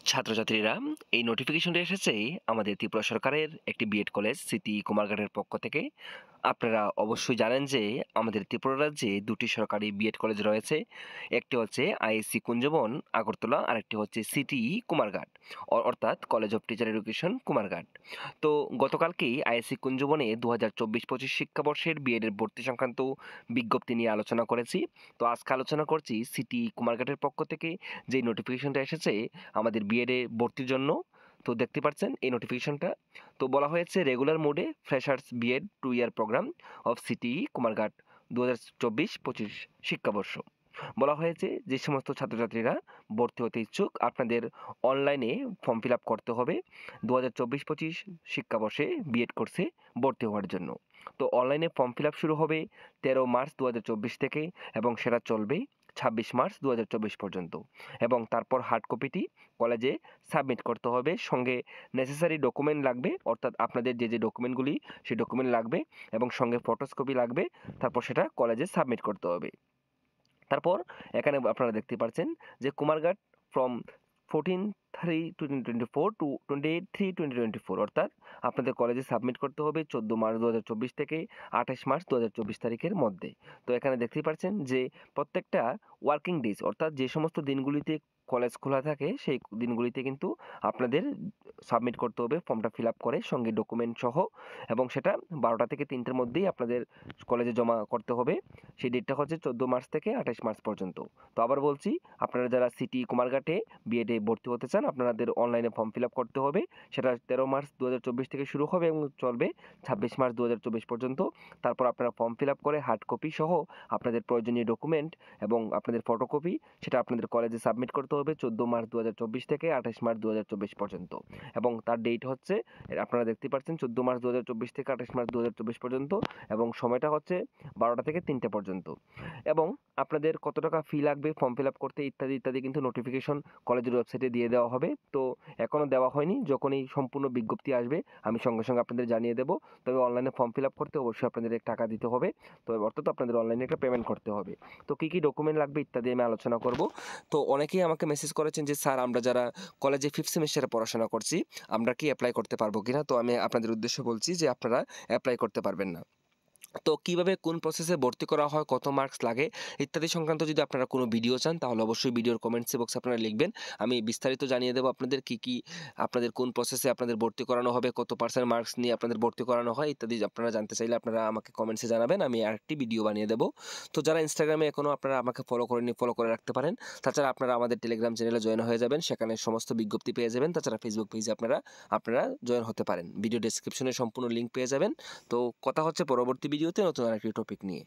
ছাত্রছাত্রীরা, এই নোটিফিকেশনটা এসেছে আমাদের ত্রিপুরা সরকারের একটি বিএড কলেজ সিটি কুমারঘাটের পক্ষ থেকে। আপনারা অবশ্যই জানেন যে আমাদের ত্রিপুরা রাজ্যে দুটি সরকারি বিএড কলেজ রয়েছে। একটি হচ্ছে আইএসসি কুঞ্জবন আগরতলা, আরেকটি হচ্ছে সিটি কুমারঘাট, অর্থাৎ college of teacher education Kumarghat. তো গতকালকেই আইএসসি কুঞ্জবনে 2024-25 শিক্ষাবর্ষের বিএডের ভর্তি সংক্রান্ত বিজ্ঞপ্তি নিয়ে আলোচনা করেছি। তো আজকে আলোচনা করছি সিটি কুমারঘাটের পক্ষ থেকে যে নোটিফিকেশনটা এসেছে আমাদের বিএডে ভর্তির জন্য। তো দেখতে পাচ্ছেন এই নোটিফিকেশনটা। তো বলা হয়েছে রেগুলার মোডে freshers BEd 2 year program of city Kumarghat 2024-25 শিক্ষাবর্ষ। বলা হয়েছে যে সমস্ত ছাত্রছাত্রীরা ভর্তি হতে ইচ্ছুক আপনাদের অনলাইনে ফর্ম ফিল আপ করতে হবে 2024-25 শিক্ষাবর্ষে বিএড কোর্সে ভর্তি হওয়ার জন্য। তো অনলাইনে ফর্ম ফিল আপ শুরু হবে 13 মার্চ 2024 থেকে এবং সেটা চলবে 26 মার্চ 2024 পর্যন্ত। এবং তারপর হার্ড কপিটি কলেজে সাবমিট করতে হবে। সঙ্গে নেসেসারি ডকুমেন্ট লাগবে, অর্থাৎ আপনাদের যে যে ডকুমেন্টগুলি সেই ডকুমেন্ট লাগবে এবং সঙ্গে ফটোস কপি লাগবে। তারপর সেটা কলেজে সাবমিট করতে হবে। তারপর এখানে আপনারা দেখতে পাচ্ছেন যে কুমারঘাট ফ্রম 14/3/2024 টু 28/3/2024, অর্থাৎ আপনাদের কলেজে সাবমিট করতে হবে 14 মার্চ 2024 থেকে 28 মার্চ 2024 তারিখের মধ্যে। তো এখানে দেখতেই পাচ্ছেন যে প্রত্যেকটা ওয়ার্কিং ডেজ, অর্থাৎ যে সমস্ত দিনগুলিতে কলেজ খোলা থাকে সেই দিনগুলিতে কিন্তু আপনাদের সাবমিট করতে হবে ফর্মটা ফিল আপ করে সঙ্গে ডকুমেন্ট সহ, এবং সেটা 12টা থেকে 3টের মধ্যেই আপনাদের কলেজে জমা করতে হবে। সেই ডেটটা হচ্ছে 14 মার্চ থেকে 28 মার্চ পর্যন্ত। তো আবার বলছি, আপনারা যারা সিটি কুমারঘাটে বিএডে ভর্তি হতে চান আপনাদের অনলাইনে ফর্ম ফিল আপ করতে হবে। সেটা 13 মার্চ 2024 থেকে শুরু হবে এবং চলবে 26 মার্চ 2024 পর্যন্ত। তারপর আপনারা ফর্ম ফিল আপ করে হার্ড কপি সহ আপনাদের প্রয়োজনীয় ডকুমেন্ট এবং আপনাদের ফটোকপি সেটা আপনাদের কলেজে সাবমিট করতে হবে 14 মার্চ 2024 থেকে 28 মার্চ 2024 পর্যন্ত। এবং তার ডেট হচ্ছে আপনারা দেখতে পাচ্ছেন 14 মার্চ 2024 থেকে 28 মার্চ 2024 পর্যন্ত, এবং সময়টা হচ্ছে 12টা থেকে 3টে পর্যন্ত। এবং আপনাদের কত টাকা ফি লাগবে ফর্ম ফিল আপ করতে ইত্যাদি ইত্যাদি কিন্তু নোটিফিকেশন কলেজের ওয়েবসাইটে দিয়ে দেওয়া হবে। তো এখনও দেওয়া হয়নি, যখনই সম্পূর্ণ বিজ্ঞপ্তি আসবে আমি সঙ্গে সঙ্গে আপনাদের জানিয়ে দেবো। তবে অনলাইনে ফর্ম ফিল আপ করতে অবশ্যই আপনাদের টাকা দিতে হবে, তবে অর্থাৎ আপনাদের অনলাইনে একটা পেমেন্ট করতে হবে। তো কী কী ডকুমেন্ট লাগবে ইত্যাদি আমি আলোচনা করব। তো অনেকেই আমাকে মেসেজ করেছেন যে স্যার, আমরা যারা কলেজে 5th সেমিস্টারে পড়াশোনা করছি আমরা কি অ্যাপ্লাই করতে পারবো কিনা। তো আমি আপনাদের উদ্দেশ্যে বলছি যে আপনারা অ্যাপ্লাই করতে পারবেন না। তো কিভাবে কোন প্রসেসে ভর্তি করা হয়, কত মার্কস লাগে ইত্যাদি সংক্রান্ত যদি আপনারা কোনো ভিডিও চান তাহলে অবশ্যই ভিডিওর কমেন্টস বক্সে আপনারা লিখবেন। আমি বিস্তারিত জানিয়ে দেবো আপনাদের কি আপনাদের কোন প্রসেসে আপনাদের ভর্তি করানো হবে, কত পার্সেন্ট মার্কস নিয়ে আপনাদের ভর্তি করানো হয় ইত্যাদি আপনারা জানতে চাইলে আপনারা আমাকে কমেন্টসে জানাবেন, আমি আরেকটি ভিডিও বানিয়ে দেবো। তো যারা ইনস্টাগ্রামে এখনও আপনারা আমাকে ফলো করেননি ফলো করে রাখতে পারেন। তাছাড়া আপনারা আমাদের টেলিগ্রাম চ্যানেলে জয়েন হয়ে যাবেন, সেখানে সমস্ত বিজ্ঞপ্তি পেয়ে যাবেন। তাছাড়া ফেসবুক পেজে আপনারা জয়েন হতে পারেন, ভিডিও ডেসক্রিপশনে সম্পূর্ণ লিঙ্ক পেয়ে যাবেন। তো কথা হচ্ছে পরবর্তী ভিডিওতে নতুন আরেকটি টপিক নিয়ে।